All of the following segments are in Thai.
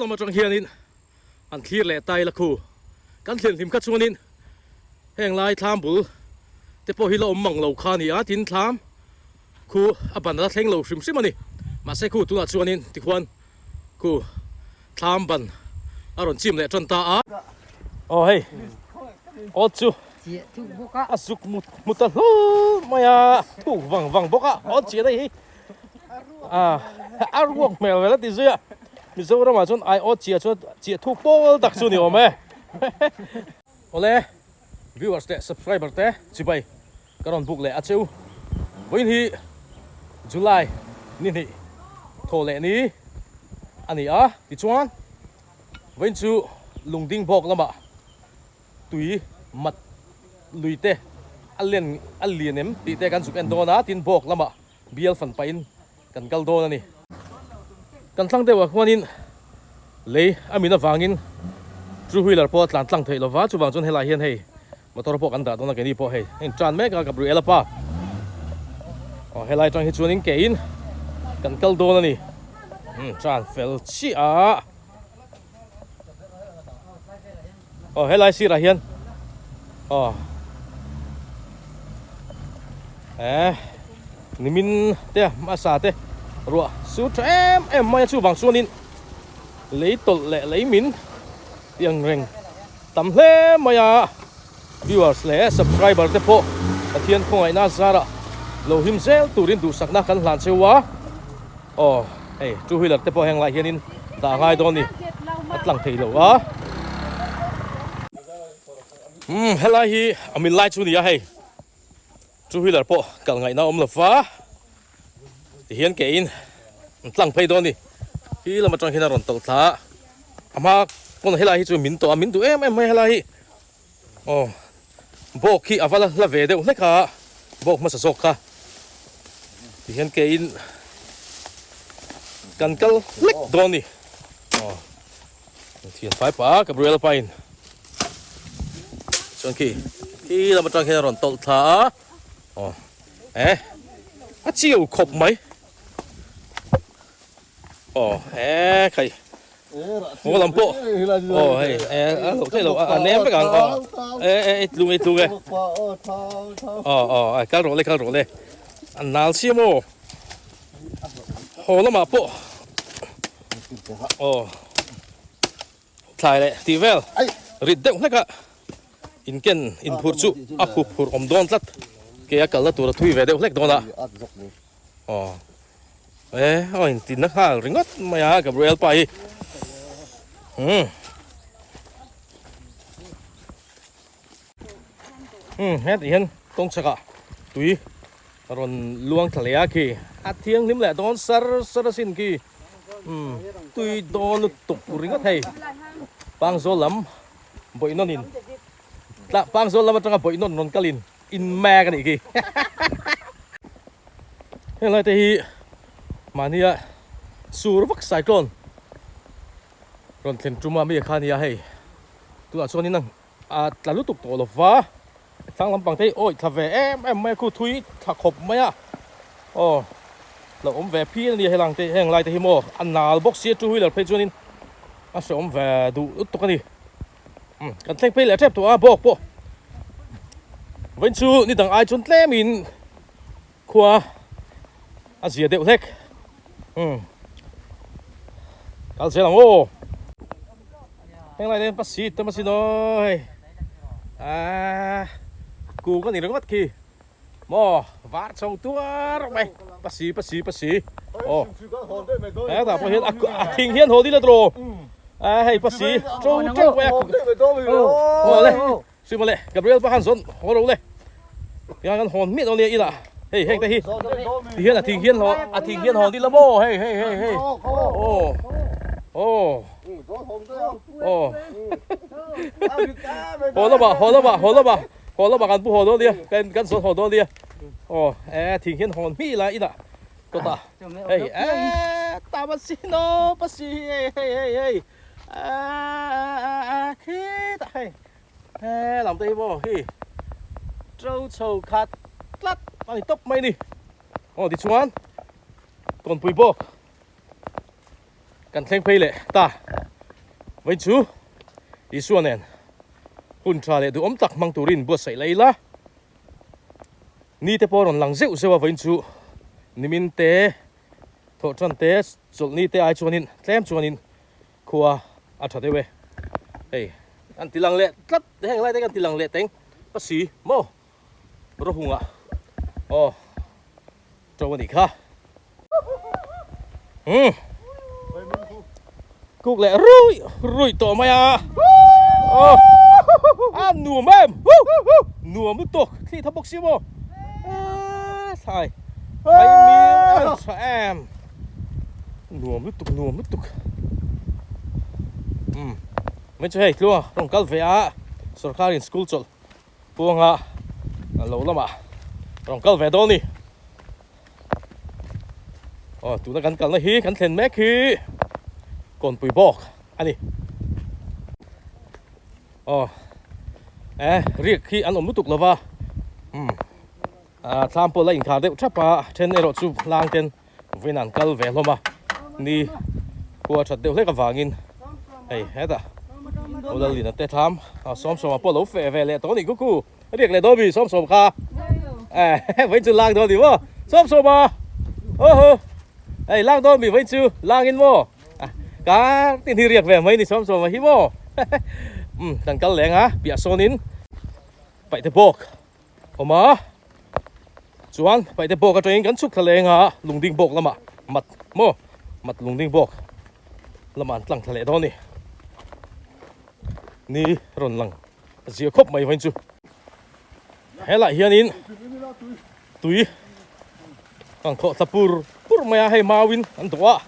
เรามาจังเฮียนินอันคลีร์แหล่ไตละคู่กันเขียนทิมคัดชวนินแห่งลายทามบุลแต่พอฮิโลมังเหล่าคานี่อาทินทามคู่อบันรัดเฮงเหล่าชิมซิมันนี่มาใส่คู่ตัวชวนินที่ควรคู่ทามบันอารมณ์ชิมแหล่จนตาอาโอ้เฮ้ยโอ้จูอาสุกมุตตะลูมายาถูกวังบกะโอ้เจียได้ฮิอารวงเมลเวลติเซียมิโซรามาจนไอโอเจียจนเจียทุกโป้ตักสุนิโอเมโอเล่ viewers เตะ subscriber เตะจิบไปกระดอนบุกเล่อาเจ้าวันที่จุลายนี่โทเล่นี้อันนี้ดิจวนวันจูลุงดิ้งบอกแล้วมาตุยมัดลุยเตะอัลเลียนตีเตะกันสุกเอนโดนะตินบอกแล้วมาเบียลฟันไปกันกัลโดนะนี่กันตั้งแต่ว่าวันนี้เลยอามินาฟังอินจูฮุยลาร์พอตหลังตั้งเทลว่าจูบังจนเฮลาเฮียนเฮมาตัวรพกันดาตรงนั้นแกนี่พอเฮจานแม่กับรูเอลป้าเฮลาจังฮิจวนินเกอินกันกัลโดนะนี่จานเฟลชีเฮลาซีราเฮียนนี่มินเตะมาซาเตะรัวสุดมาจูบังส่วนนี้เลยตลเลยมินยังเร่งตำเล่มายา viewers เลย subscriber เตะพอเทียนคงไอ้น่าซาระโลหิมเซลตูรินดูสักนักกันหลานเชวะจูฮิลล์เตะพอแห่งไรเฮียนินตาง่ายโดนนี่อัดหลังเทลวะเฮลาฮีอามินไลชูนี่เฮ้จูฮิลล์พอกัลไงน่าอมลฟ้าเฮียนเกินหลังเพย์โดนนี่ที่เรามาจังเห็นอารมณ์ตกท้าอามาคนเฮลาฮีจูมินตัวไม่เฮลาฮีบอกขี้อาฟัลละเวเดอเล็กค่ะบอกมาสกค่ะเฮียนเกินกันกัลเล็กโดนนี่เทียนไฟป่ากับเรือละไปจังขี้ที่เรามาจังเห็นอารมณ์ตกท้าอาเจียวขบไหมใครโอ้ลำโพเฮ้ลูกใช่ลูกเนมไปกันลุงไงข้าวโรเลยอันนั้นชิโม่โหละมาโปถ่ายเลยทีเวลริดเด็กเล็กอินเกนอินพูดจูพูดอมโดนลัดเกี่ยกับละตัวทุยเวเด็กเล็กโดนละตินนักข่าวริงก็มากับเรลไปเฮ็ดเห็นตรงชักตุยรอนลวงทะเลกี่อาเทียงนิ่มแหละโดนสารสินกี่ตุยโดนตุกริงก็ไทยปังโซลัมบ่อยนนินละปังโซลัมมันต้องบ่อยนนกลินอินแม่กันอีกกี่เฮ้ยอะไรที่มาเนี่ยสูรวักไซโคลนรอนเทนจุมาไม่อยากขานี่ให้ตัวส่วนนี้นั่งแต่รู้ตุกตัวหรอวะทางลำปังที่โอ้ยถ้าแหวไม่คู่ทุยถ้าขบไหมเราแหวพี่นี่ให้หลังที่แห่งไรที่โมอันนาบ็อกเสียจุยแล้วเพจนี้สมแหวดูตุกนี่กันเท่งไปแล้วเจ็บตัวบอกปะวันชูนี่ต่างไอจนเล่มินขวาเสียเด็กเล็กการเสียหลังโอ้ยังไงเนี่ยปัสสีตัวมาสิน้อยกูก็หนีรถมัดขี้มอวาดส่งตัวไปปัสสีแต่พอเห็นทิ้งเฮียนโหดีละตัวให้ปัสสีโจ้แหวกโอ้เลยซื้อมาเลยกับเรือประหันสนโหเราเลยยังกันหอนมิดเอาเลยอีละเฮ้ยแต่ที่เฮียนทิ้งเฮียนหอทิ้งเฮียนหอดีละโม่เฮ้ยโหละบ่กันผู้โหโดเดียกันสนโหโดเดียทิ้งเฮียนหอนมีละอีละก็ตาเฮ้ยตาปัสสีโนปัสสีเฮ้ยคิดเฮ้ยlàm tayบ่เฮ้ยเจ้าโชว์ขาดลัดอันนี้ตบไม่นี่ดิชวนก่อนปุยโบกันเท่งเพลเลยตา vậy chú ý xuân nè hun trà lệ du ấm tắc mang turin bữa sậy lấy lá ni te po ron lang zeu zewa vậy chú nimin te thọ trăn te chụp ni te ai chuanin tlem chuanin khua à thật đấy về hey anh ti lang lệ cắt hẹn lại đấy anh ti lang lệ tiếng bác sĩ mô rồi hùng à cho vấn đề khác cục lệ rui tổ mày à nùa mềm nùa mất tục khi thắp bốc xí mô sai mấy miếng sợ em nùa mất tục mấy chơi luôn trong các về á sở khai in school chọn buông à lâu lắm à trong các về đó nè tụi nó cắn nó hí cắn thèn mét hí còn bụi bọc anh đi riêng khi ăn ổn mất tục là va tham po lại khá đẹp chắc à trên này rồi chụp lang trên với nàng cal về luôn mà ni qua chặt đều lấy cái vàng in hey hết à ô là liền tết tham xóm xóm mà po lẩu về lại tối này cú riêng lại đó bị xóm xóm kha với chữ lang đó thì vô xóm xóm mà hey lang đó bị với chữ lang in vô cá tiền thì riêng về mấy thì xóm xóm mà hí vô thằng cal lẹng á bị xôn in vậy thì bọc mà chuan vậy thì bọc cái chuyện gắn xúc thằng lẹng á lùng đinh bọc lắm à mặt lùng đinh bọc làm ăn lằng thằng lẹng đó nè ni ron lang dìa khóc mày vậy chứ hay lại hiền in túi thằng thọ tapur mày hay mawin anh toa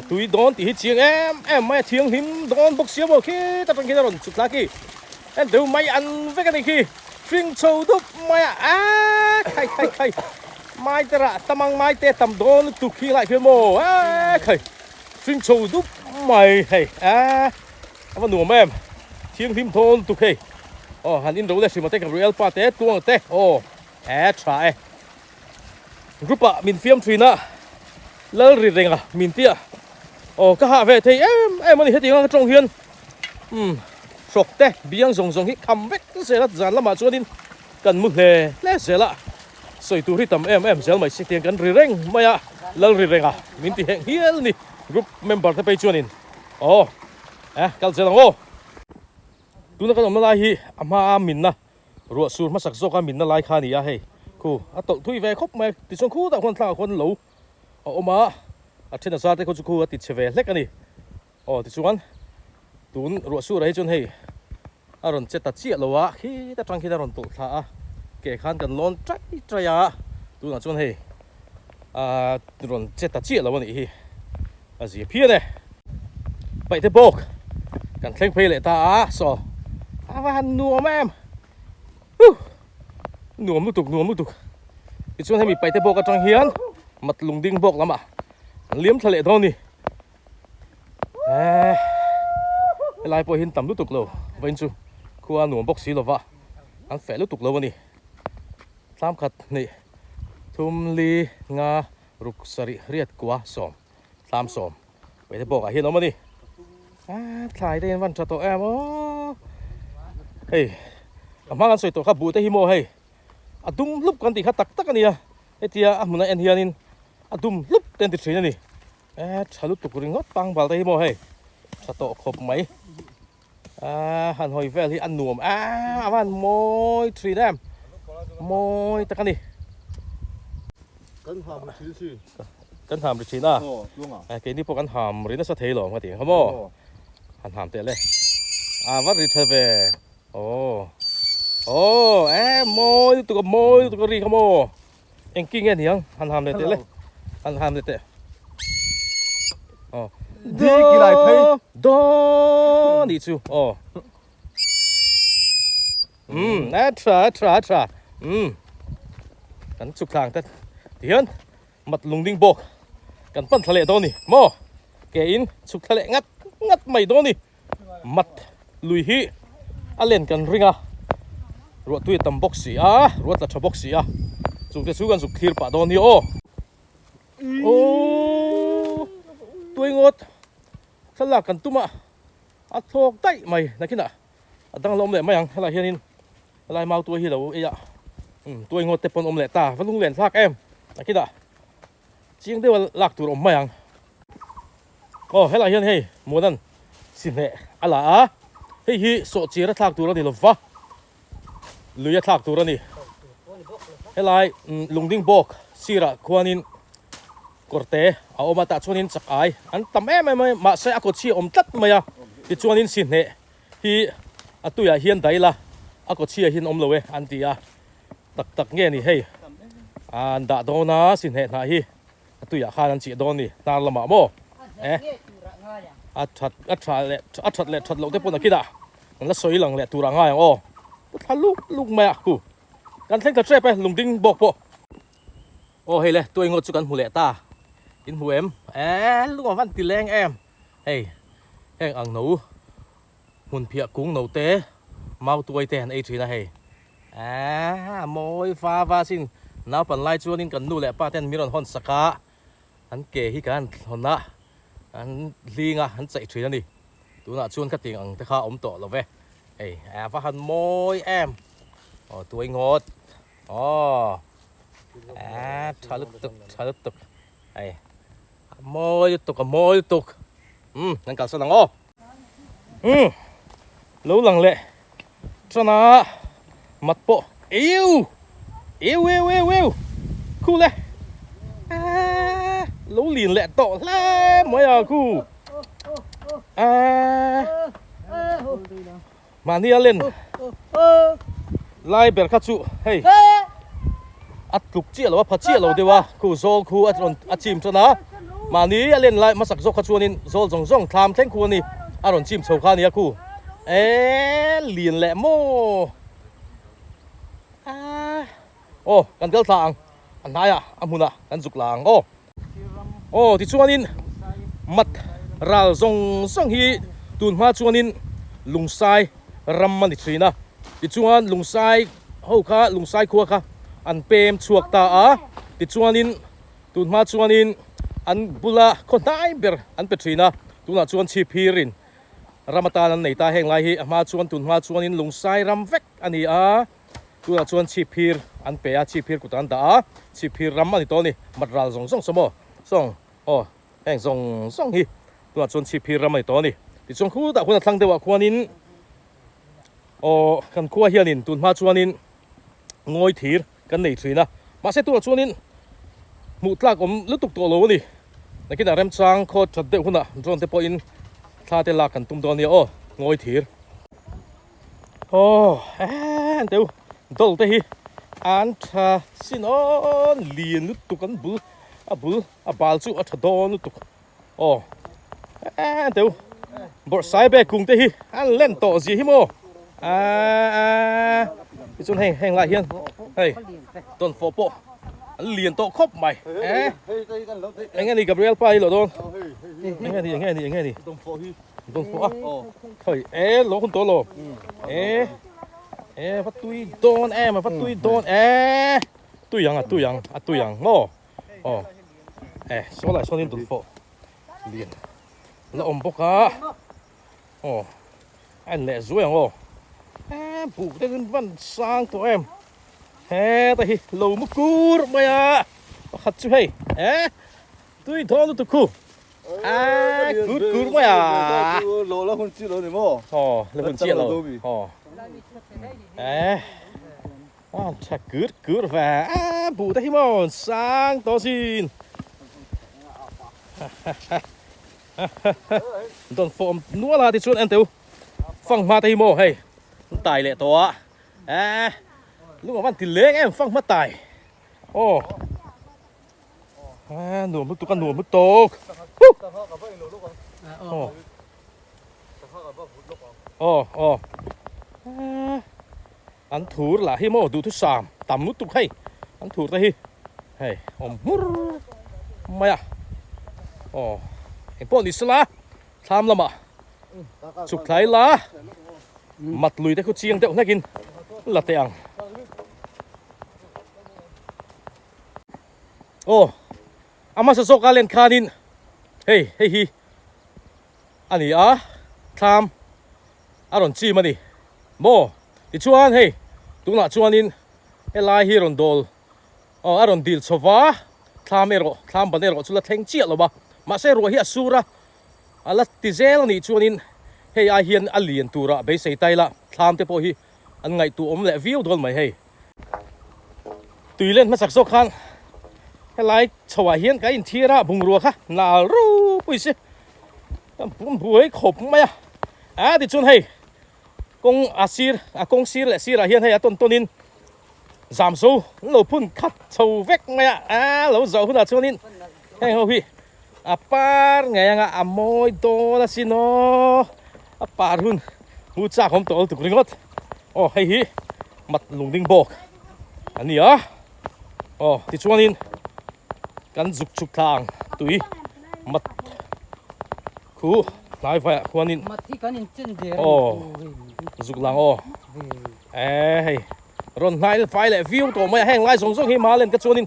túi đón thì chiêng em mày chiêng him đón bốc xíu vào khi ta trong khi ta ron chụp lá kia em đều mày ăn với cái này khi phim châu đúc mày khai mai ta ra tamang mai te tam đón tụ khi lại phía mồ khai phim châu đúc mày hay anh nùa em chiêng him thôn tụ khi hắn in đâu là sự mà tay Gabriel pa te tuang te try group à min phim thuyền à lỡ rì rèn à min tia các hạ về thì em mới hết tiếng trong hiên sọc te biang rong hít khăm vét sẽ là dàn lắm mà cho nên cần mực hề lẽ sẽ là soi tu hít tầm em sẽ mày xích tiếng cần rì rèn mày à lỡ rì rèn à min tia hẹn hiên nè group member thế bây cho nên cal sẽ là tu na kan om lai hi ama min na ruwa sur ma sak zoka min na lai kha ni a hei khu tol thui ve khop me ti chong khu ta khon thla khon lo oma thena sa te ko chu khu ti cheve lek ani ti chuan tun ruwa sur ai chon hei aron cheta chi lo wa khi ta tang khi ta ron tol tha ke khan kan lon trai ya tu na chon hei ron cheta chi lo ni hi gì phia ne vậy thế bok kan thleng phei le ta so van nuam em nuam một tục thì chúng ta bị bay tới bộ cái trong hiến mặt lùng đinh bọc lắm ạ liếm thề lệ thôi nè lại bộ hiến tầm lúc tục lâu vậy chứ khu nuam bọc xí lâu vợ ăn phải lúc tục lâu nè tham khát nè thum li nga ruk sari riết quá sòm tham sòm vậy thì bộ cái hiến nó mà nè thay đây văn cho tụi em hey mang ăn sôi tổ khắp bụi tới himo hey đúng lúc con thì khát tắc tắc anh à thì muốn nói anh hiền đúng lúc tên thì chuyện này chả lúc tụi mình ngót băng vào tới himo hey cho tổ khop mấy hàn hồi về thì ăn nuông van môi chuyện em môi tắc anh đi cân hàm được chín à cái này bộ cân hàm rồi nó sẽ thấy rồi mà tiếng không mò hàm tệ lên vắt đi chơi về môi tụi có gì không mò anh kinh nghe tiếng hàm tệ lên hàm tệ đi cái này thấy đó đi chú tra cắn chụp hàng tất tiếng mặt lùng đinh bọc cắn phân thề lệ đó nè mò kẻ in chụp thề lệ ngắt mày đó nè mặt lùi hi lên cắn ring ruột tui tầm bọc xì ruột là cho bọc xì chụp cái số cắn chụp thìr pa đó nè tui ngót thật là cắn tuma อัดโถกได้ไหมนักกินอ่ะตั้งลมเลยไม่ยังอะไรเฮียนินอะไรเมาตัวเฮียเราเอ้ยตัวงดแต่ปนอมเลยตาฟันลุงเหรียญซากนักกินอ่ะจริงด้วยว่าหลักตัวอมไม่ยังโอ้ให้อะไรเฮียนให้หมูนั่นสิเนี่ยอะไรเฮ้ยโซเจียร์ทักตัวนี่หรอวะหรือจะทักตัวนี่ให้ไรลุงดิ้งบอกสิระควานินกอร์เตเอามาตัดชวนินสักไออันตั้มไม่มาใส่อากดชีอมตัดมาอ่ะที่ชวนินสิเนี่ยที่ตัวใหญ่เฮียนได้ละอากดชีเฮียนอมเลยอันที่ตักเงี้ยนี่เฮ้ยอันด่าโดนนะสิเนี่ยนะฮีตัวใหญ่ข้านันจีโดนนี่นานละมาโมอัดชัดเลยชัดเราได้ปนนักกีฬานั่นละสวยหลังเลยตัวร่างง่ายอ๋อถ้าลูกแม่กูกันเล่นกระเจี๊ยบไปลุงดิ้งบอกปะโอ้เฮ้ยเลยตัวงดจุกันหูเละตาอินหูลูกวันตีแรงเฮ้ยแห้งอ่างหนูหุ่นเพียกุ้งหนูเตะเมาตัวเตะไอ้ทีนะเฮ้ยโมยฟ้าสิน้าปั่นไล่ชวนนินกันนู่นแหละป้าเต้นมิรอนฮอนสกาอันเก๋ฮิกันฮอนนะอันลิงอันใจทีนั่นดิตัวน่ะชวนขัดติงอังแต่ข้าอมต่อเราเว้ยเฮ้ยฟ้าหันโมยอ๋อตัวงดอ๋อชาลุตุกไอ้โมยตุกนั่นกันสนังอ๋อรู้หลังเลยชนะมัดโปเอวคู่เลยรู้หลีนแหละโตแล้วไม่เอาคู่มาเนี่ยเล่นไล่เบลคัตสุเฮ้ยอัดลุกเจี๊ยหรือว่าพัดเจี๊ยเราดีวะคู่โซคู่อัดจิมชนะมานี้เล่นไล่มาสักโซคัตสุนินโซส่งทำแข่งคู่นี่อารอนจิมโชว์ข้านี่คู่หลีนแหละโมโอ้กันเกลทางอันไหนอามุนะกันจุกหลังโอ้ที่ชวนินมัดราลส่งฮีตุนมาชวนินลุงไซรำมันอีกทีนะที่ชวนลุงไซเฮาค่ะลุงไซขัวค่ะอันเปมชวกตาที่ชวนินตุนมาชวนินอันบุลาคนได้เบอร์อันเป็นทีนะตุนชวนชีพีรินรำตานันในตาแห่งไรฮีมาชวนตุนมาชวนินลุงไซรำเวกอันนี้ตัวชวนชีพีร์อันเปียชีพีร์กุตันตาชีพีร์รำมันตัวนี้มัดราลส่งสมอส่งแห่งส่งฮีตัวชวนชีพีร์รำมันตัวนี้ที่ส่งคู่แต่คนทั้งเดียวควานินกันขั้วเฮียนินตุนมาชวนินงอยถีกันในทีนะมาเสตัวชวนินมุดลากลุตุกตัวโลนี่นักกีฬาเริ่มจางโคตรจัดเด็กคนน่ะจนเตปอินท่าเตลากันตุ้มตัวนี้งอยถีเดี๋ยวดอลเตฮีอันท่าสินเลียนลุตุกันบุลบาลซูอัดดอนลุตุกเดี๋ยวบอสไซเบกุงเตฮีอันเล่นต่อสิฮิโมพี่จุนแห่งไรเฮียนเฮ้ยต้นโฟโปอันเลียนโตครบใหม่ยังไงนี่กับเรียลไปเหรอโดนยังไงนี่ต้นโฟเฮ้ยโลคนโตโลพัดตุยโดนมาพัดตุยโดนตุยยังโง่โซล่าโซนินตุนโฟเลียนแล้วอมปกอันเละสวยอ่ะผูกได้เงินวันสร้างตัวแต่ฮิโลมุกูร์มาขัดช่วยตุยโดนตุกูกูร์มาโลแล้วคนจีโลนี่มั้งแล้วคนจีโลชักกูร์แฝงผูกได้ฮิโมสร้างตัวสินโดนโฟมนัวลาที่ชวนอันเตียวฟังมาที่โมเฮ้ยตายเลยตัวลูกมันติเล็กฟังมาตายหนูมุกตุกันหนูมุกตกอันถูละฮิโมดูทุกสามต่ำมุกตุกให้อันถูละฮิเฮ้ยมุรมาไอ้พวกนี้สละทำละมาสุดท้ายละมัดลุยได้เขาเชียงเดี๋ยวน่ากินละเตียงอามาสกาเลนคานินเฮ้ยอันนี้ทำ aron chi mani mo ti chuan hei tuna chuanin helai hi ron dol aron dil chowa thlam banero chula theng chiat lo ba ma se ro hi asura ala ti zel ni chuanin hei a hian alien tura be sei taila thlam te po hi an ngai tu om le view dol mai hei tuilen ma sakso khan helai chowa hian ka in thira bungrua kha nal ru puise pum buai khop maya ti chun hei kong asir kong sir le sir hian hei aton tonin giảm số lâu phun khát sầu vét mày lâu giàu hơn là cho nên hay hô hi par ngày ngà môi to là xin nó par hun hút cha không tổ tụi ngót hay hi mặt lùng đinh bọc anh nhỉ thì cho nên cắn dục chụp thang tụi mặt khu lại phải quan nên mặt thì cắn chân dễ dục lang hay rồi nay phải lại view tổ mày hang lại sống hi mà lên cái chỗ nên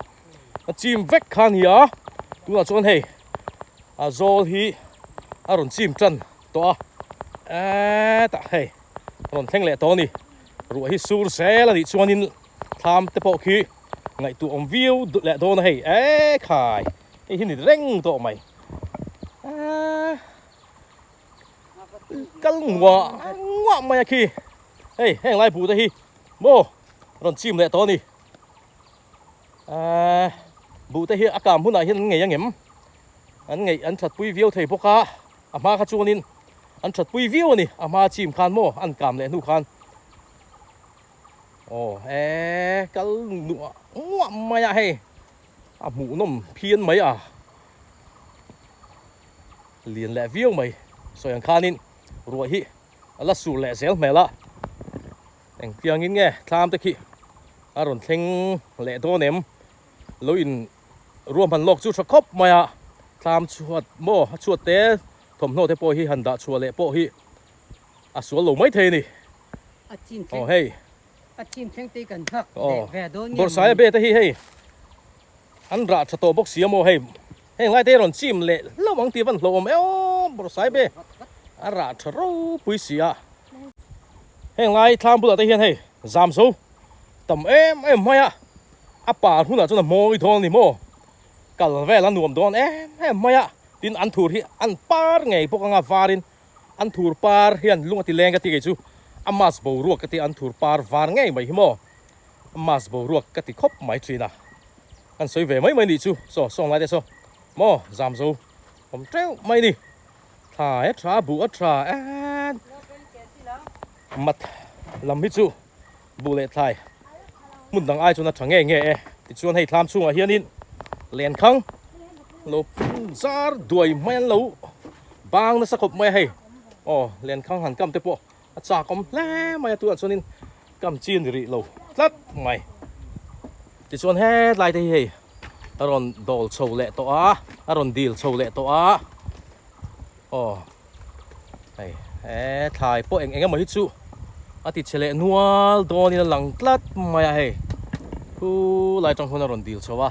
chim vét khan hi tu là chỗ này rồi hi rồi chim chân to ta hay rồi theng lệ to ni rồi hi sur xe là đi chỗ nên tham te bộ khi ngày tu ông view lệ to này khai hi ni reng to mày cái ngọ mày khi hang lại bù đây hi mo rồi chim lệ to ni bù tay hiện cảm hôm nay hiện ngày anh ngày anh thật vui view thầy bốc cá mà cá chuông nín anh thật vui view nè mà chim khan mo anh cảm lệ nu khan cái nụ ngoạm mày hay mũ nôm phiên mấy liền lệ view mày rồi anh khan nín rồi hi là sủ lệ xéo mày la anh phiang nín nghe tham tới khi rồi theng lệ to ném lối inรวมพันลอกจุดสกปมาตามชวดโม่ชวดเตะผมโน้ตเทปฮีหันดาชวดเละโปฮีสวนหลงไม่เทนี่เฮ้ยจิ้มแข็งตีกันฮักแก่โดนบริษัทเบต้ฮีเฮ้ยอันราชโตบกเสียโม่เฮ้ยไล่เตะรอนจิ้มเละแล้วบางทีวันหลงบริษัทเบอันราชรู้ปุยเสียไล่ทำบุหรี่เตะเฮ้ยจามสูต่ำไม่ป่าหุ่นจนโม่อีทองนี่โม่กัลเวลันนวมโดนไม่ดินอันถูร์ที่อันปาร์ไงพวกงาฟารินอันถูร์ปาร์เฮียนลุงติเลงกติกิจูอามาสบูรัวกติอันถูร์ปาร์ฟาร์ไงไม่หิโมอามาสบูรัวกติคบไม่ทรีนะอันสวยเวไม่นี่จูส่งไรเดโซโม่จามซูผมเจ้าไม่นี่ถ่ายทราบูทรามัดลำพิจูบูเลทายมุนดังไอจนนัดถังเงี้ยติดชวนให้ทำช่วงเฮียนินเลียนคังลบซาร์ด้วยไม่อันลูบางนักสกปไม่ให้เลียนคังหันกำเตปะจากกำแล้วไม่ตัวชวนนินกำจีนดิริลูลัดไม่ติดชวนให้ไล่ที่ให้อารอนดอลโชว์เละตัวอารอนดีลโชว์เละตัวถ่ายพวกเองก็ไม่ฮิตชูอาทิตย์เฉลี่ยนัวโดนนี่หลังกลัดมาให้คู่ไล่จังคนรอนดีลชัว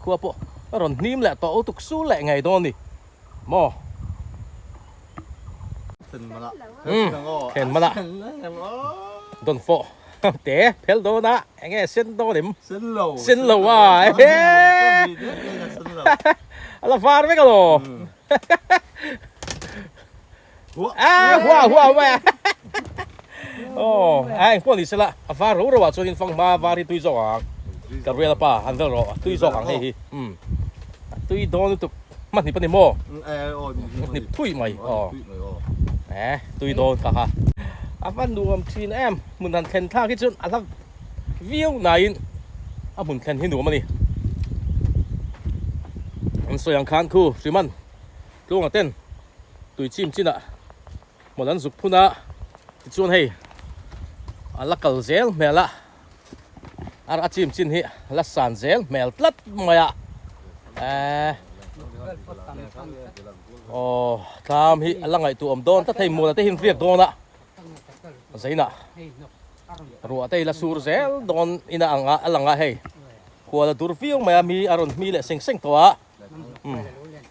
คู่พวกรอนนิ่มแหละต่อตุกสู้แหละไงโดนนี่มอเห็นมาละโดนโฟเตะเพลโดนะไอ้เงี้ยเส้นโดนิมเส้นโลว่ะอะไรฟาดไม่กันหรอหัวแม่พวกนี้สิละฟารู้ระว่าชวนฟังมาฟาที่ตุยจอกกับเรียลป่ะฮันเดอร์รอตุยจอกให้ตุยโดนตุกมันนี่ปนิโมนี่ตุยไหมตุยโดนค่ะฟันดูมทีนมุนทันเคนท่าที่จุดวิวไหนมุนเคนที่ดูมันนี่มันสวยงคันคู่สิมันลูกเต้นตุยชิมชินะหมดนั้นสุกพูนะชวนให้ลักกลเซลเมล่ะอาชิมชินให้ลักสันเซลเมลตัดมาทำให้ลังไงตัวอมโดนถ้าไทยมัวแต่หินเรียกโดนละใช่น่ะรัวแต่ละสูรเซลโดนอินาอังลังไงให้ขวดดูร์ฟิวมีอารมณ์มีแหละเซ็งตัว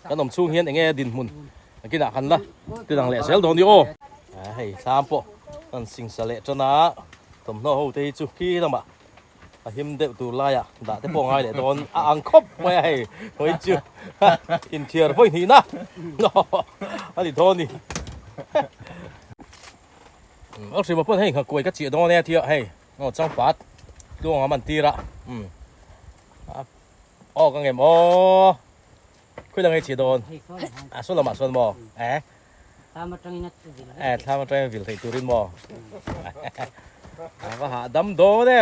ขนมชูเฮียนเงี้ยดินมุน กินอ่ะคันละตีดังเละเซลโดนดิโอเฮ้ยสามปอนั่นสิงสเละจนะตมโน่หูตีจุกี้ตั้งบ่หิมเด็บตัวลายอ่ะด่าแต่ปองไงเดี๋ยวโดนอ่างคบไม่ให้ไม่จืดอินเทียร์พวกนี้นะอันนี้โดนนี่เอาสิมาเพิ่นให้ข้ากล้วยก็เจียดองเนี่ยเที่ยวให้เอาจังปัดดวงมันตีละอ๋อกังเงมอ๋อคุยเรื่องไอ้เจียดอนส่วนละมาส่วนบ่Tama tang inat. ถ้ามันใจวิลให้ตัวรินบ่ก็หาดำโดเด้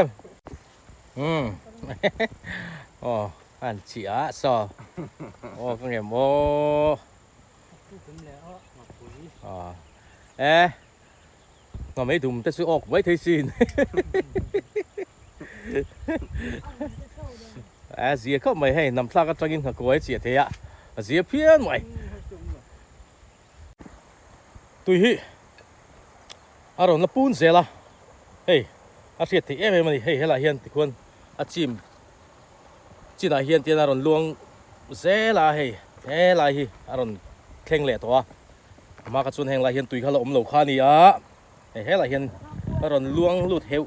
อ๋ออันเจียซออ๋อกังเงมอ๋อnó mấy thùng tết ốc mấy thấy xin dìa khóc mày hay nằm xa cái trăng in hả cô ấy chỉ thế ạ dìa phiên mày tùy hi rồi nó phun dễ la hey thiệt thì em mày hey là hiền thì quân chim chỉ là hiền tiền rồi luông dễ là hey là hi rồi khen lẹ to mà cái chuyện hàng là hiền tùy khá là lầu khá nèเฮ้ยล่ะเห็นรอนลวงลุดเหี้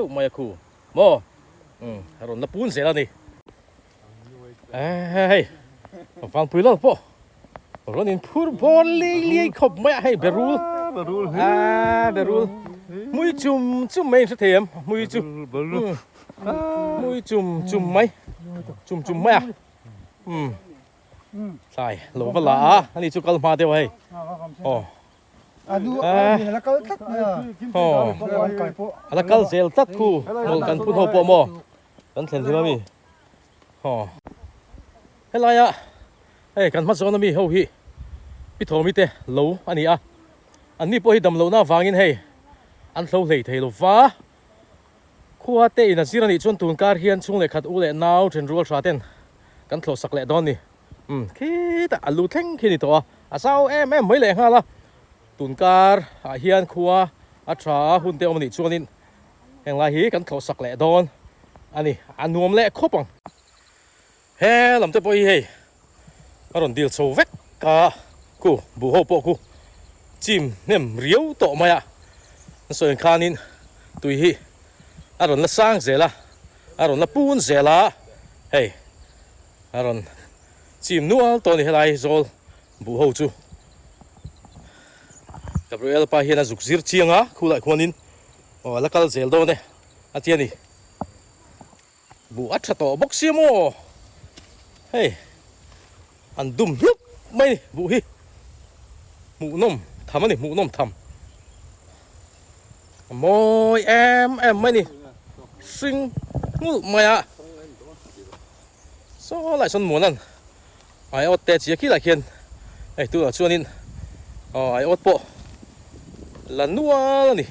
ยวมาคูโม่รอนนับปูนเสร็จแล้วนี่เฮ้ยฟังพูดแล้วป่ะรอนนี่พูดบอลลี่ขบไม่ให้เบรูลมุ้ยจุ่มไม่เสียมมุ้ยจุ่มไหมจุ่มไหมใช่หลงไปละอันนี้จุกกลมาเดียวให้อ๋อแล้วก็ตัดแล้วก็เซลตัดคู่มองกันพูดหัวปอมอกันเห็นที่มั้ยมีเฮ้ยไรอ่ะเฮ้ยกันมาสอนมีเฮ้ยพี่โทมิเตโลอันนี้อันนี้พอให้ดำโลน่าฟังยินเฮ้ยอันโลเลยเทโลฟ้าคู่เตะน่ะสิรันนี่ชวนตูนการเฮียนช่วงเล็กขัดอูเล่นาวเทนรัวชาเต้นกันโลสักเล็ดดอนนี่คิดอันลูเท่งคิดนี่ตัวสาวเอ็มไม่เล่นฮะล่ะตุนการเฮียนครัวชาหุ่นเตอมันนี่ชวนินแห่งไรฮีกันเขาสักแหล่ดอนอันนี้อันนวมแหล่ครบอ่ะเฮ้ลำเตปอยเฮ้อารมณ์ดีลโซเวกกะกูบูโฮปกูจิมเนี่ยเรียวโตมาอ่ะส่วนคานินตุยฮีอารมณ์ละสร้างเสละอารมณ์ละปูนเสละเฮ้อารมณ์จิมนัวตัวนี้อะไรโซลบูโฮจูGabriel pa hian a zuk zir chianga khulai khwanin lakal zel do ne atiani bu atha to box siamo hey an dum hiup mai bu hi mu nom tham ani mu nom tham moi em mai ni sing ngul mai a so lại son muan an ai ot te chi khi lại khian hey tu a chuanin ai ot po là nual này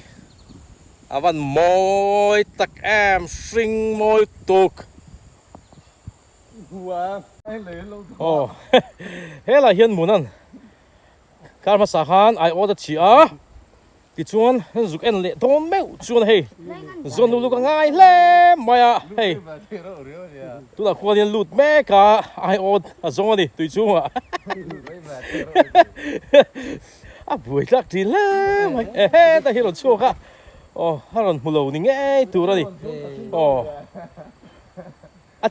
van môi tắc em sinh môi tục thế là hiền muốn ăn các mà xã han ai order chỉ thì chuan dục en lệ đón mèo chuan hey chuan lu ngay lem mày hey tu là khoa điên lụt mẹ cả ai order zong đi tùy chuan buổi lắc thì lắm ta hiểu chưa cả hắn còn một lầu thì nghe tụi nó đi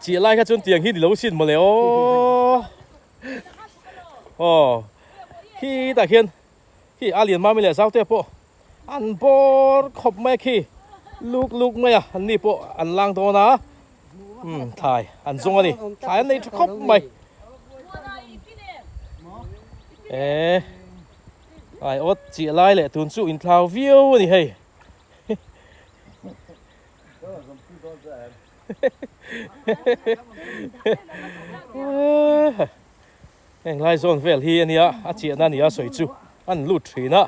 chỉ lại cái chuyện tiền khi thì lâu xin mà léo khi ta khiên khi liền mà mình lại sao thế po ăn bò khop mấy khi lúc mấy anh đi po ăn lang to ná thải ăn zong đi thải anh đi khop mày ai ốt chỉ lại lệ tuần su in thao view này hay anh lại zone về hi anh nhá chị anh nhá soi chu anh lụt thủy nè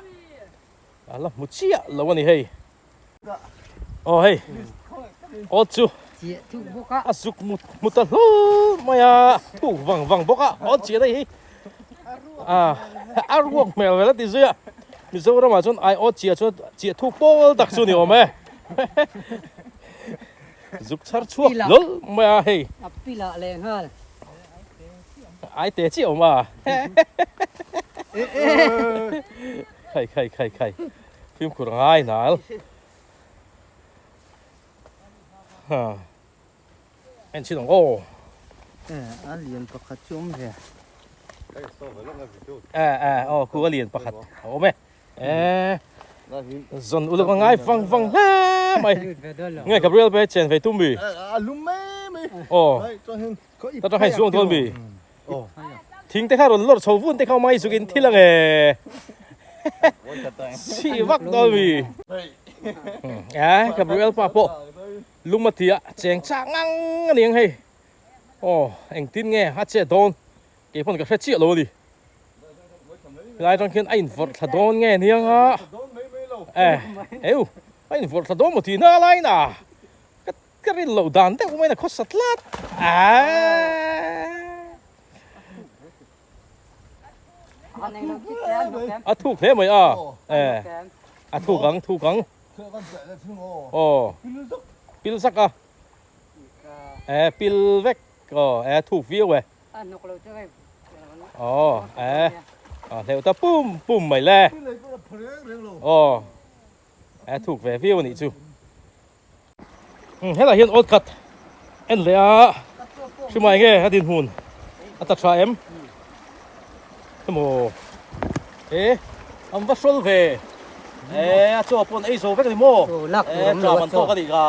là một chia lâu này hay hay ốt chu suk một tờ lô mày thu vàng bốc ốt chị đây arwok mel vela ti zuya mizo rama chon ai o chia thu pol tak chu ni ome zuk char chu lol ma hey apila le hal ai te chi oma ไข่ฟิล์มขุดง่ายหนาฮะเอ็นชิลงโอ้อันเรียนประคัดชุ่มเลยอ๋อครูก็เรียนประคัดโอ้แม่จนอุลก็ง่ายฟังแล้วไม่ง่ายกับเรื่องไปเชนไปตุ้มบีลุมไม่โอ้แต่ต้องให้ช่วงต้นบีทิ้งแต่ข้ารถรถชาวฟุ้นแต่เข้าไม่สุกินที่ละไงชีวักต้นบีกับเรื่องป้าโปลุงมาเถียเจียงจ้างงังนี่ยังให้โอ้เอ็งทิ้งไงฮัจเจโดนเกี่ยวกับแค่เชี่ยโลดิลายตอนขึ้นไอ้ฝนถ้าโดนไงนี่ยังฮะไอ้ฝนถ้าโดนหมดทีน่าอะไรนะก็รินเหล่าดันแต่กูไม่น่าขดสัตว์ลัดถูกเท่ไหมถูกกังโอ้ปิลสักปิลเวกก็ถูกวิวอ๋อเดี๋ยวตาปุ่มใหม่แล่อ๋อถูกแววิวนี่จูให้เราเห็นอดขัดเอ็นเลยใช่ไหมแกให้ดินหุ่นอัตราเอ็มสมออันวัชรเวจบปนไอโซเวกลิโมจอมันโตกันดีกว่า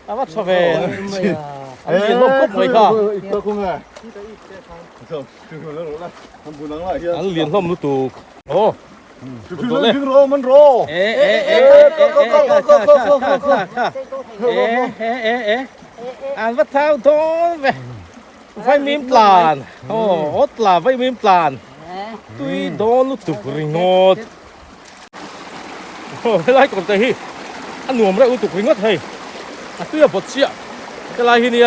อันวัชรเวอันนี้ลมก็ไม่ค่ะอันเรียนลมรู้ตุกโอ้มันโรอันว่าเท้าโดนไฟมีมปลานโอ้อดลาไฟมีมปลานตุยโดนรู้ตุกริงดโอ้ไล่ก่อนใจฮีอันหนุ่มได้รู้ตุกริงดให้เตี้ยบดเชี่ยจะไล่ฮีนี่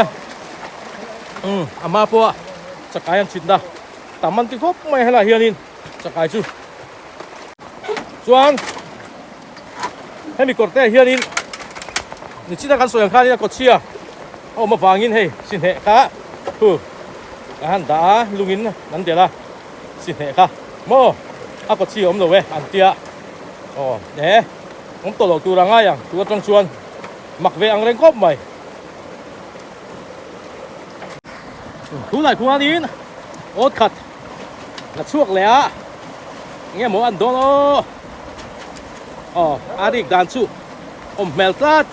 อามาปัวจะกายังชินดาแต่มันที่ครบไม่ให้ไล่ฮีนี่จะกายจูจวนให้มีกดแต่เฮียนี่นี่ชิดกันสวยอย่างข้านี่กดเชียเอามาฟังยินให้สินเหค่ะอันด่าลุงยินนั่นเดี๋ยวละสินเหค่ะโม่กดเชียผมดูเว้อันเตียอ๋อเนี่ยผมตัวหลอกตัวรังไงอย่างตัวจังชวนหมักเวอังเร่งครบไหมผู้ไหนผู้นี้โอ๊ตขัดกระชวกเลยเงี้ยหมูอันโดนอาริกดานชูเมลตัด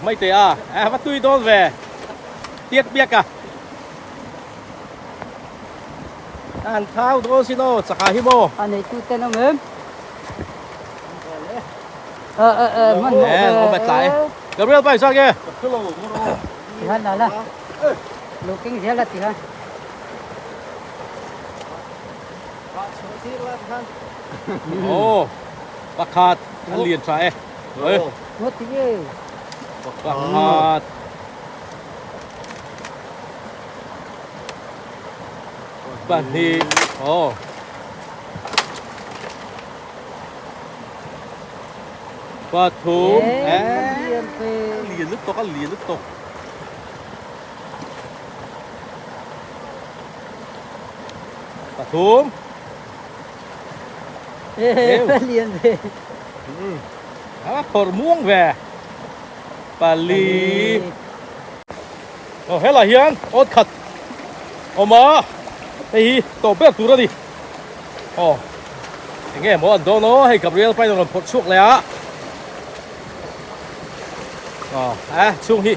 ไม่เตะวัตถุโดนเวเตียกเบียกอันเท้าโดนสิโนสกาฮิโมอันนี้ตู้เต้นน้ำมันมันไปตายเดี๋ยวเรียกไปสักแกที่ฮันละลูกกิ้งเสียละที่ฮันโอ้ประคาดอันเลียนใช่เฮ้ยหมดที่นี่ประคาดบันทีโอ้ปะทุมเลียนลึกตกก็เลียนลึกตกปะทุมเรียนเลยขอม่วงแหวปาลีโอ้เฮล่าเฮียนอดขัดออกมาไอ้ตัวเบี้ยตัวดิโอ้ยังไงหมดโดนให้กับเรียลไปตรงนั้นพดช่วงเลยช่วงนี้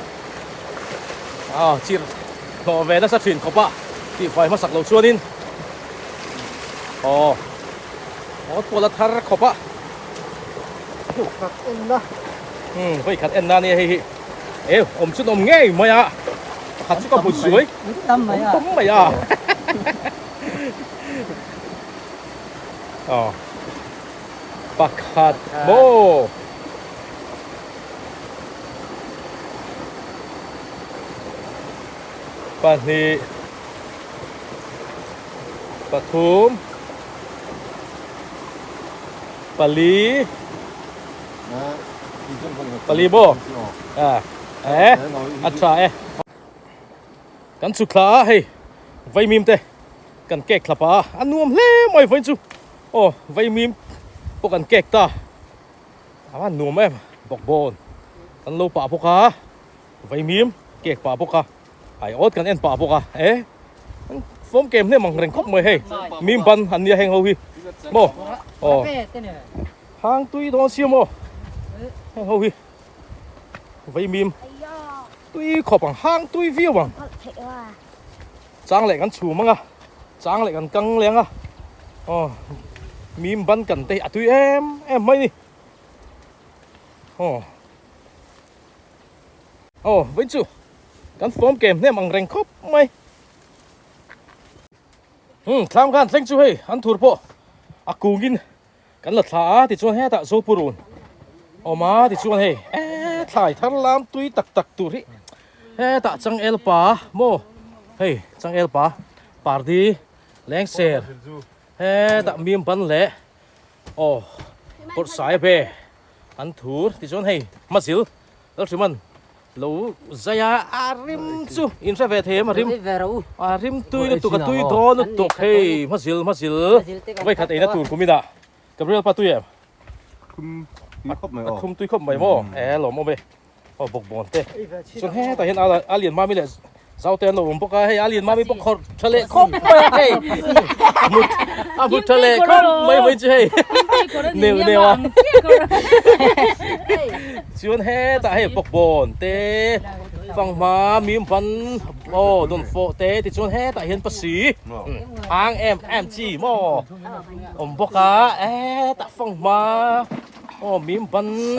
จีรโตเวนัสชินขบะที่ไฟมาสักเราช่วงนี้ตัวละทาร์ขบะขัดเอ็นนะเฮ้ยขัดเอ็นนะนี่ผมชุดนมง่ายไหมขัดชุดก็บุสวยตั้มไหมปักขัดโมปานีปทุมปาลีโบอัตรากันสุขาให้ไว้มิมเต กันแกกขับปะอันนุ่มเล่ไม่ไฟจูโอ้ไฟมีมพวกกันแกกตาอันนุ่มแม่บอกบอลกันโลป่าพวกเขาไฟมีมแกกป่าพวกเขาไอออดกันเอ็นป่าพวกเขาโฟมเกมเนี่ยมันแรงครบเลยเฮ้มีมบันอันนี้แหงเอาฮีโมโอ้หางตุยโดนเสียโมแหงเอาฮีไฟมีมตุยขอบหางตุยวิวบังจ้างเหล็กกันชูมั้งอ่ะจ้างเหล็กกันกังเลี้ยงอ่ะอ๋อมีมบันกันเตะตุยเอ็มไม่นี่โอ้ไว้จูกันโฟมเกมเนี่ยมันแรงครบไหมคลามกันเซ็งจูเฮ้อันถูกปะอากูกินกันหลัดขาติดชวนให้ตะโซปูรุนออกมาติดชวนเฮ้ถ่ายทั้งลำตุยตักตุริตะจังเอลป่าโมเฮ้จังเอลป่าปาร์ดีแรงเซอร์ตะมีมบันเละโอ้ปวดสายเปอันถูกติดชวนเฮ้มาสิลแล้วสิมันลูsaya arim su insa vethem arim arim tui tu ka tui don tu hey masil vai khat ina tur kumida gabriel patui em kum tui khop mai mo lo mo be bok bon te sun he ta hen alien ma mi le zau ten lo pok hey alien ma mi pok khor thale khop hey mut thale khop mai mai che hey neu à chuyên he tại hệ bọc bồn tê phẳng má mím văn đồn phộ tê thì chuyên he tại hiện bác sĩ hàng em chỉ mò bọc cá tại phẳng má mím văn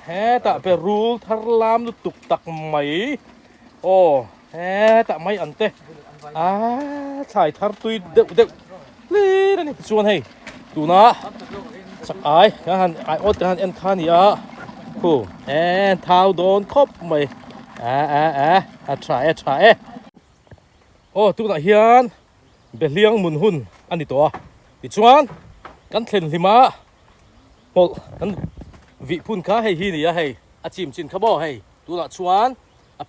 he tại Peru Thlam nó tục tặc mấy he tại mấy ăn tê xài thar tui đựng lê này chuyên hay tụ nóสักไอ้กันไอ้อดกันเอ็นคานี่อ่ะคู่เท้าโดนครบไหมทรายโอ้ตุกน่ะเฮียนเบลเลียงมุนหุ่นอันนี้ตัวดิชวนกันเทนลิมาโอ้กันวิพุ่นข้าให้ฮีนี่อ่ะให้อาจิมจินข้าบ่ให้ตุน่ะชวน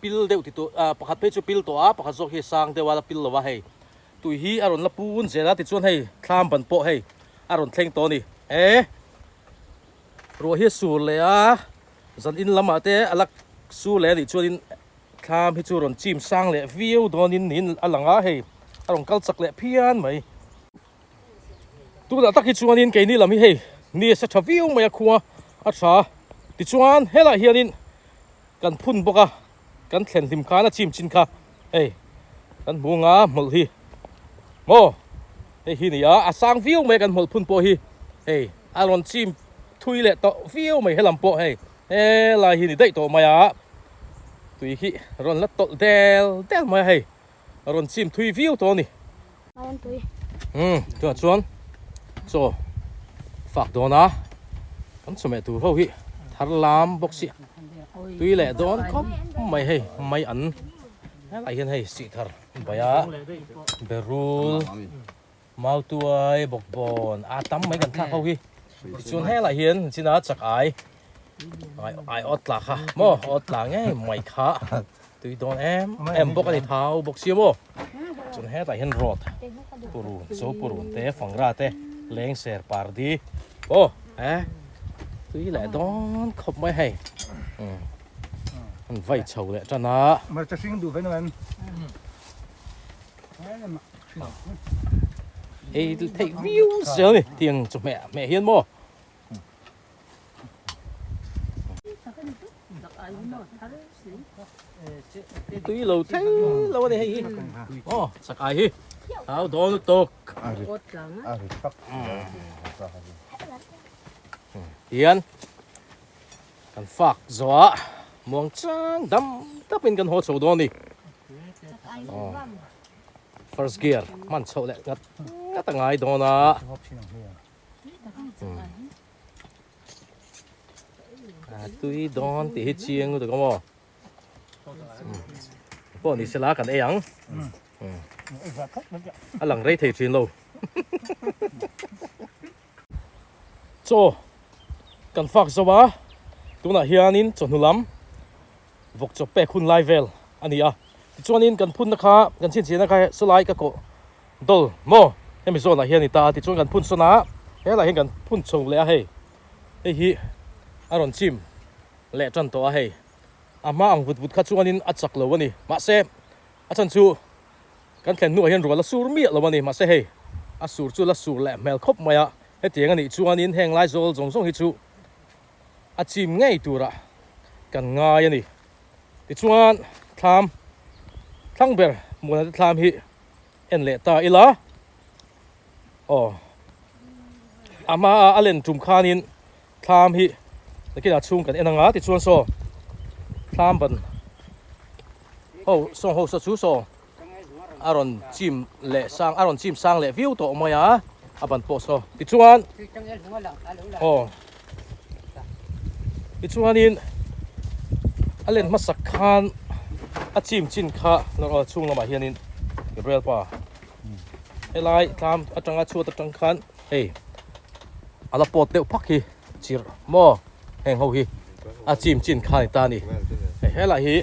ปิลเดียวติดตัวประคัดเพชรปิลตัวประคัดโซเฮซังเดว่าปิลละวะให้ตุยฮีอารมณ์ละปูนเสร็จแล้วติดชวนให้คลามบันโปให้อารมณ์เทงตัวนี่รัวเฮียสูเลยจันอินละมาเตะอลักสูเลยดิชวนอินคลามฮิจูรอนจิมสร้างเลยวิวโดนนินอลังเฮ้อารมณ์กัลสักเลยเพี้ยนไหมตุกตักฮิชวนอินเกนี่ละมิเฮ้นี่สักวิวไม่ขัวอัศดิชวนเฮล่ะเฮียนินกันพุ่นบกกันเข็นทิมขานะจิมจินขากันบัวงาหมดฮีโมฮีนี่สร้างวิวไม่กันหมดพุ่นโปฮีอารมณ์จิมทุยเละต่อวิวไม่ให้ลำโปลายฮีนี่ได้ต่อมาตุยฮีรอนละต่อเดลมาให้รอนจิมทุยวิวตัวนี่ตัวชวนโซฝากโดนนะกันสมัยตัวเขาฮีทาร์ลามบ็อกซี่ตุยเละโดนก็ไม่ให้ไม่อันไอ้เห็นให้สิทาร์บายาเบรูลมาตัวไอ้บอกบอลตั้มไม่กันท่าเขาฮีชวนให้ละเห็นสินะจากไอ้อดหลักค่ะโมอดหลักไงไม่ค่ะตุยโดนบอกกันที่เท้าบอกเสียโมชวนให้ละเห็นรถปูรุนโซปูรุนเตะฝั่งราเตะเลี้ยงเสือปาร์ดีตุยแหละโดนขบไม่ให้มันไว้เฉาเลยจ้านะมาจะชิงดูไปนั่นthấy view giờ này tiếng chụp mẹ hiên mô túi lâu thế lâu này hay sạc ai hi áo đó nó tục hiên cần phạc gió muang trang đâm đắp bên cần hồ sầu đó này first gear man sầu lẹ ngắt tầng ai đó na tuy đón thì hết chiêng được không ạ bọn đi xe lá cần ấy ăn lằng rây thầy truyền lâu cho cần phạc cho ba tôi là hianin cho nual vok cho pe khun live vel anh à cho nên cần phun na kha cần xin na kha slide ka ko dol mo hemi zona hian ita ti chuan kan phun sona hela hin kan phun chho le a hei hi aron chim le chan to a hei ama ang vut kha chuanin a chak lo ani ma se a chan chu kan thlen nu hian rual a sur mi lo ani ma se hei a sur chu la sur le mel khop maya he tiang ani chuanin heng lai zol zong zong hi chu a chim ngei tura kan ngai ani ti chuan thlam thlang ber mun thlam hi en le ta ila ama alen tum khanin thlam hi nakina chung kan enanga ti chuan so thlam ban ho so chu so aron chim le sang aron chim sang le view to maya aban po so ti chuan ti chuanin alen masak khan a chim chin kha no chung lama hianin gabriel pa helai tham atanga chu ta tang khan hey ala pot deuh phak hi chir mo heng ho hi a chim chin khan ta ni helai hi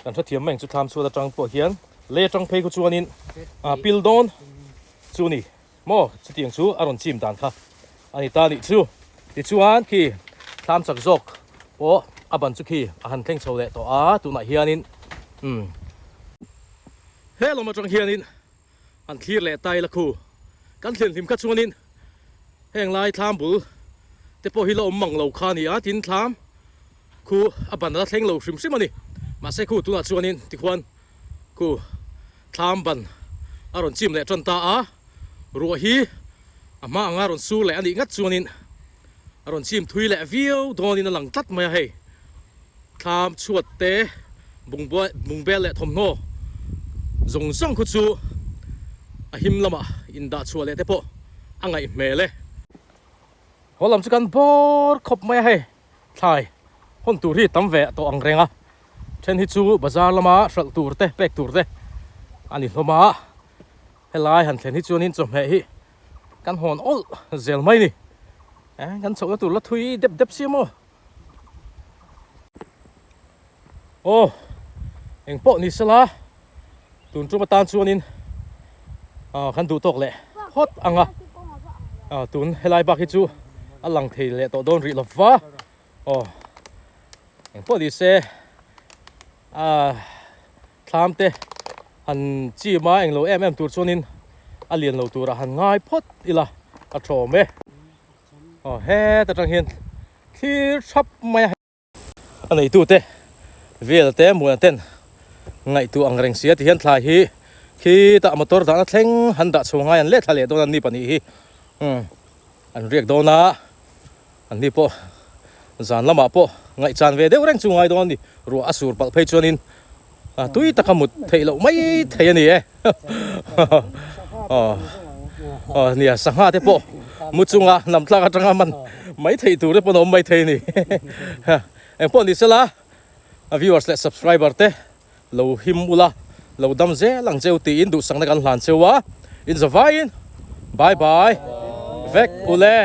kan tha thiam meng chu tham chu ta tang po hian le tang phei ku chuanin pil don chu ni mo chu tiang chu aron chim dan kha ani ta ni chu ti chuan ki tham chak jok po aban chu khi a han thleng chho le to a tu na hianin hello ma tang hianin an thlir le tai la khu kan thlen hlim kha chuanin heng lai thlam bul te po hi lo mang lo kha ni a tin thlam khu aban la thleng lo hrim hrim ani ma se khu tu na chuanin ti khwan khu thlam ban aron chim le tron ta a ru hi ama anga ron su le ani ngat chuanin aron chim thui le viau donin a lang tat mai hei thlam chuat te bung bel le thom no zong zong khu chu a him lama in da chua le te po angai mele holam chu kan bor khop mai hei thai hon tur hi tam ve to ang renga then hi chu bazar lama sal tur te pek tur te ani hloma helai han thlen hi chuanin chom he hi kan hon ol zel mai ni kan chok tur la thui dep siamo eng po ni sala tun chu matan chuanin kan du tok le hot anga tun helai bak hi chu alang thei le to don ri lova eng po ni se thlam te han chi ma eng lo em tur chuanin alian lo tur han ngai phot ila a tho me he ta tang hian thir thap mai anei tu te vel te mu ten ngai tu ang reng sia ti hian thlai hi khi ta motor da thleng han da chunga an le thale don an ni pani hi an riek dona an ni po zan lama po ngai chan ve deuh reng chungai don ni ru asur pal phei chuanin tui takamut theilo mai thei ani nia sangha te po muchunga namtla ka tanga man mai thei tur te po no mai thei ni em po ni sela viewers le subscriber te lo him ula lo dam ze lang zeu ti in du sang na kan hlan chewa in zavain bye bye vek ule